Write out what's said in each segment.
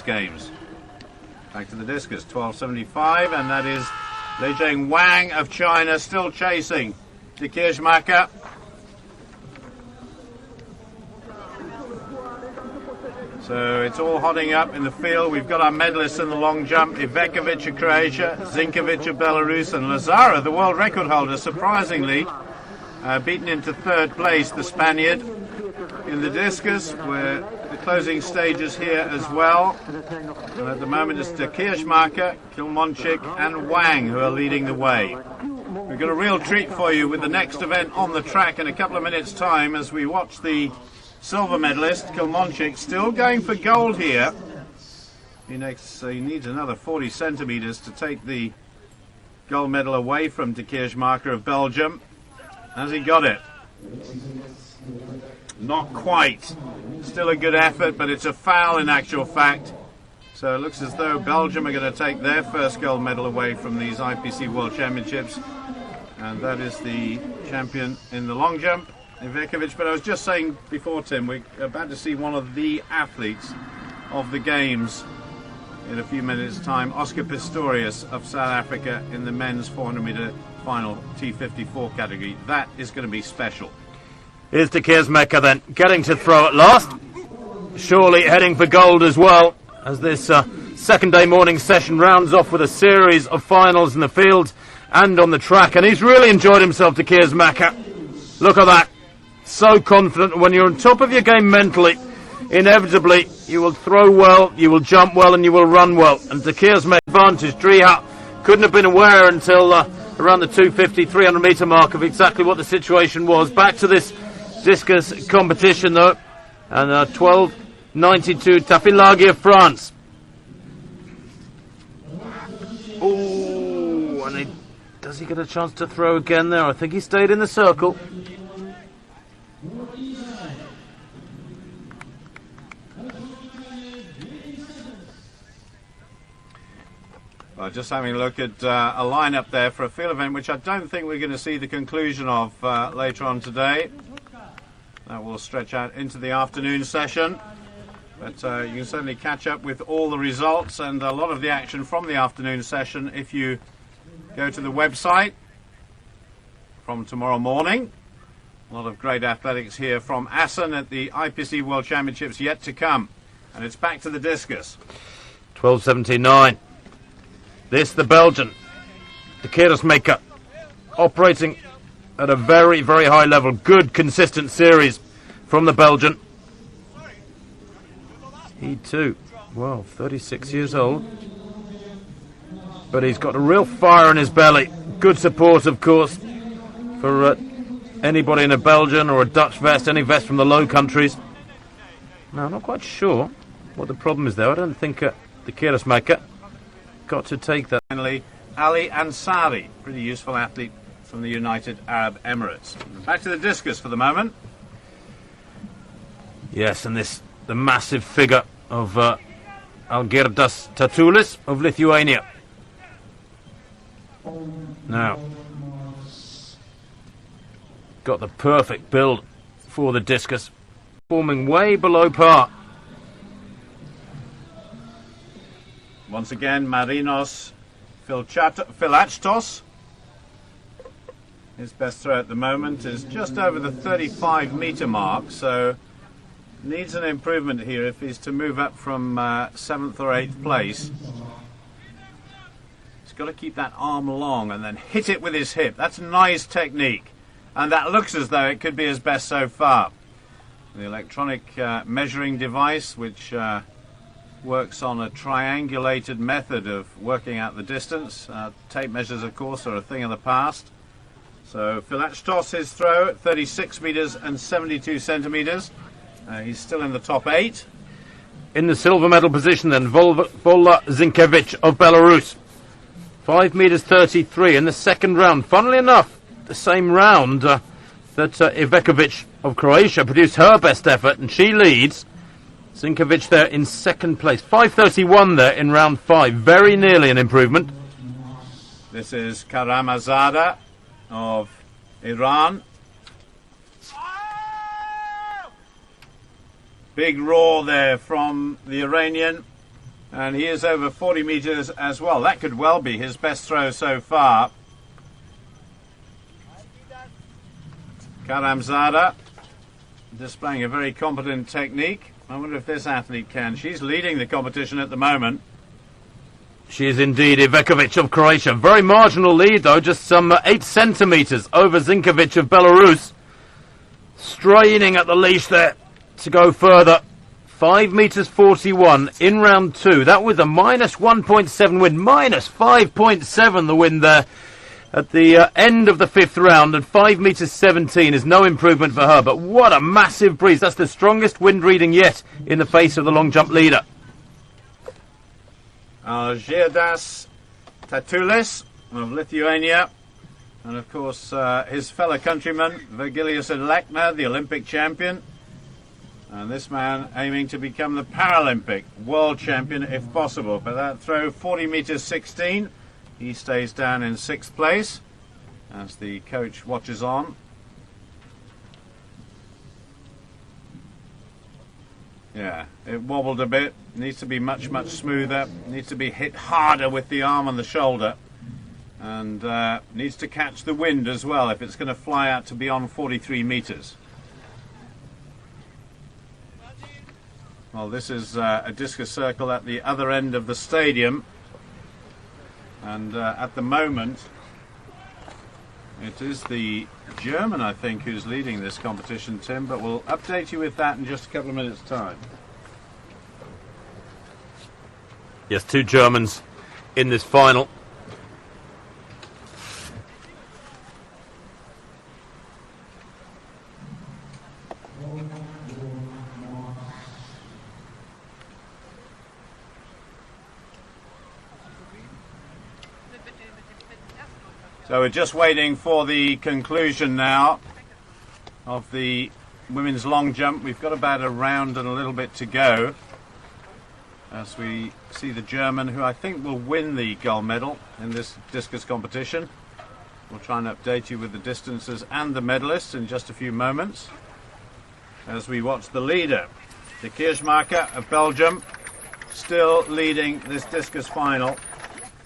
games. Back to the discus, 12.75, and that is Lijiang Wang of China still chasing the Kirchmacher. So it's all hotting up in the field. We've got our medalists in the long jump, Ivekovic of Croatia, Zinkovic of Belarus, and Lazara, the world record holder, surprisingly, beaten into third place, the Spaniard. In the discus, we're the closing stages here as well. And at the moment it's the Kirchmacher, Kilmonchik, and Wang who are leading the way. We've got a real treat for you with the next event on the track in a couple of minutes' time as we watch the silver medalist, Kilmonchik, still going for gold here. He needs another 40 centimetres to take the gold medal away from De Kirchmacher of Belgium. Has he got it? Not quite. Still a good effort, but it's a foul in actual fact. So it looks as though Belgium are going to take their first gold medal away from these IPC World Championships. And that is the champion in the long jump, Ivekovic. But I was just saying before, Tim, we're about to see one of the athletes of the games in a few minutes' time, Oscar Pistorius of South Africa in the men's 400-metre final T54 category. That is going to be special. Here's De Kirchmacher then, getting to throw at last. Surely heading for gold as well, as this second day morning session rounds off with a series of finals in the field and on the track. And he's really enjoyed himself, De Kirchmacher. Look at that. So confident. When you're on top of your game mentally, inevitably you will throw well, you will jump well, and you will run well. And De Kirchmacher advantage. Driehaut couldn't have been aware until around the 250, 300 metre mark of exactly what the situation was. Back to this discus competition though, and 12.92 Tafilagi of France. Oh, and does he get a chance to throw again there? I think he stayed in the circle. Well, just having a look at a lineup there for a field event, which I don't think we're going to see the conclusion of later on today. That will stretch out into the afternoon session. But you can certainly catch up with all the results and a lot of the action from the afternoon session if you go to the website from tomorrow morning. A lot of great athletics here from Assen at the IPC World Championships yet to come. And it's back to the discus. 12.79. This, the Belgian, De Kirchmacher, operating at a very, very high level. Good, consistent series from the Belgian. He too, well, 36 years old. But he's got a real fire in his belly. Good support, of course, for anybody in a Belgian or a Dutch vest, any vest from the Low Countries. Now, I'm not quite sure what the problem is there. I don't think De Kirchmacher got to take that. Finally, Ali Ansari, pretty useful athlete from the United Arab Emirates. Back to the discus for the moment. Yes, and the massive figure of Algirdas Tatulis of Lithuania. Now, got the perfect build for the discus, forming way below par. Once again, Marinos Filachtos. His best throw at the moment is just over the 35-metre mark, so needs an improvement here if he's to move up from 7th or 8th place. He's got to keep that arm long and then hit it with his hip. That's nice technique, and that looks as though it could be his best so far. The electronic measuring device, which works on a triangulated method of working out the distance. Tape measures, of course, are a thing of the past. So Filachtos, his throw at 36 metres and 72 centimetres. He's still in the top 8. In the silver medal position then, Vola Zinkovic of Belarus. 5 metres 33 in the second round. Funnily enough, the same round that Ivekovic of Croatia produced her best effort, and she leads. Zinkovic there in second place. 5.31 there in round 5. Very nearly an improvement. This is Karamazada of Iran. Big roar there from the Iranian. And he is over 40 meters as well. That could well be his best throw so far. Karamzada displaying a very competent technique. I wonder if this athlete can. She's leading the competition at the moment. She is indeed Ivekovic of Croatia. Very marginal lead, though, just some 8 centimetres over Zinkovic of Belarus. Straining at the leash there to go further. 5 meters 41 in round 2. That was a minus 1.7 wind. Minus 5.7 the wind there at the end of the 5th round. And 5 meters 17 is no improvement for her. But what a massive breeze. That's the strongest wind reading yet in the face of the long jump leader. Algirdas Tatulis of Lithuania, and of course his fellow countryman Virgilijus Alekna, the Olympic champion, and this man aiming to become the Paralympic world champion if possible. But that throw, 40 meters 16, he stays down in 6th place as the coach watches on. Yeah, it wobbled a bit. Needs to be much, much smoother. Needs to be hit harder with the arm on the shoulder. And needs to catch the wind as well if it's going to fly out to beyond 43 meters. Well, this is a discus circle at the other end of the stadium. And at the moment, it is the German, I think, who's leading this competition, Tim, but we'll update you with that in just a couple of minutes' time. Yes, 2 Germans in this final. So we're just waiting for the conclusion now of the women's long jump. We've got about a round and a little bit to go as we see the German, who I think will win the gold medal in this discus competition. We'll try and update you with the distances and the medalists in just a few moments as we watch the leader, the Kirchmacher of Belgium, still leading this discus final.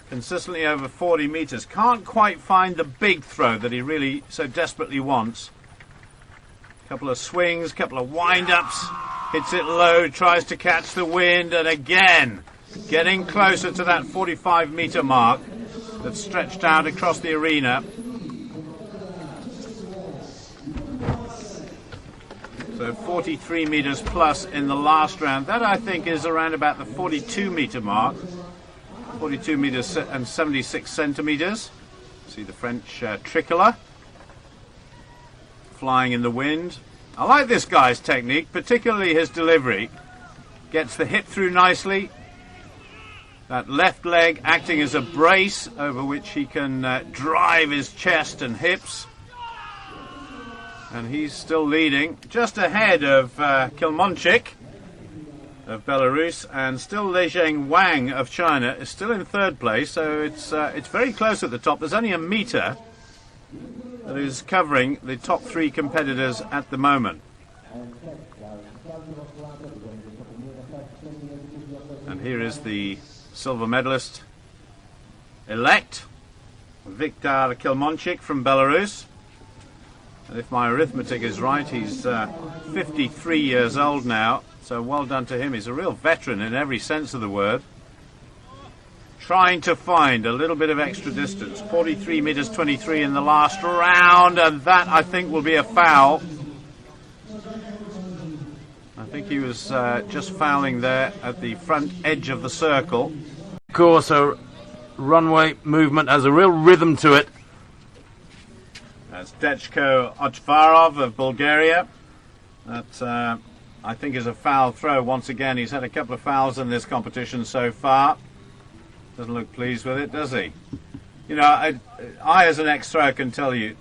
Consistently over 40 meters. Can't quite find the big throw that he really so desperately wants. Couple of swings, couple of wind-ups. Hits it low, tries to catch the wind, and again, getting closer to that 45-meter mark that's stretched out across the arena. So 43 meters plus in the last round. That, I think, is around about the 42-meter mark. 42 meters and 76 centimeters. See the French tricolour flying in the wind. I like this guy's technique, particularly his delivery. Gets the hip through nicely. That left leg acting as a brace over which he can drive his chest and hips. And he's still leading, just ahead of Kilmonchik of Belarus, and still Lezheng Wang of China is still in 3rd place, so it's very close at the top. There's only a meter that is covering the top 3 competitors at the moment. And here is the silver medalist elect, Viktor Kilmonchik from Belarus. And if my arithmetic is right, he's 53 years old now. So well done to him. He's a real veteran in every sense of the word. Trying to find a little bit of extra distance. 43 meters 23 in the last round, and that, I think, will be a foul. I think he was just fouling there at the front edge of the circle. Of course, a runway movement has a real rhythm to it. That's Dechko Ochvarov of Bulgaria. That I think is a foul throw. Once again, he's had a couple of fouls in this competition so far. Doesn't look pleased with it, does he? You know, I as an ex-thrower can tell you,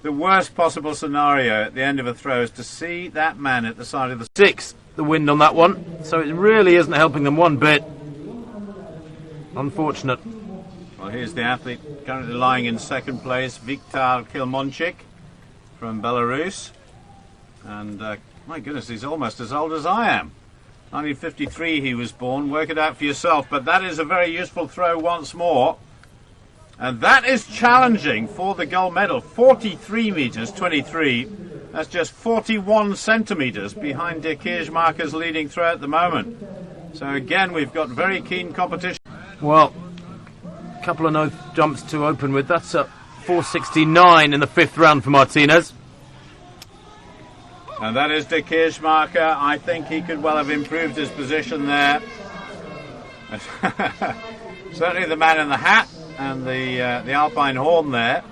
the worst possible scenario at the end of a throw is to see that man at the side of the 6, the wind on that one. So it really isn't helping them one bit. Unfortunate. Well, here's the athlete currently lying in 2nd place, Viktor Kilmonchik from Belarus. And my goodness, he's almost as old as I am. 1953 he was born. Work it out for yourself. But that is a very useful throw once more. And that is challenging for the gold medal. 43 meters 23. That's just 41 centimeters behind De Keersmaker's leading throw at the moment. So again, we've got very keen competition. Well, a couple of no jumps to open with. That's a 469 in the fifth round for Martinez. And that is De Keersmaker. I think he could well have improved his position there. Certainly the man in the hat and the Alpine horn there.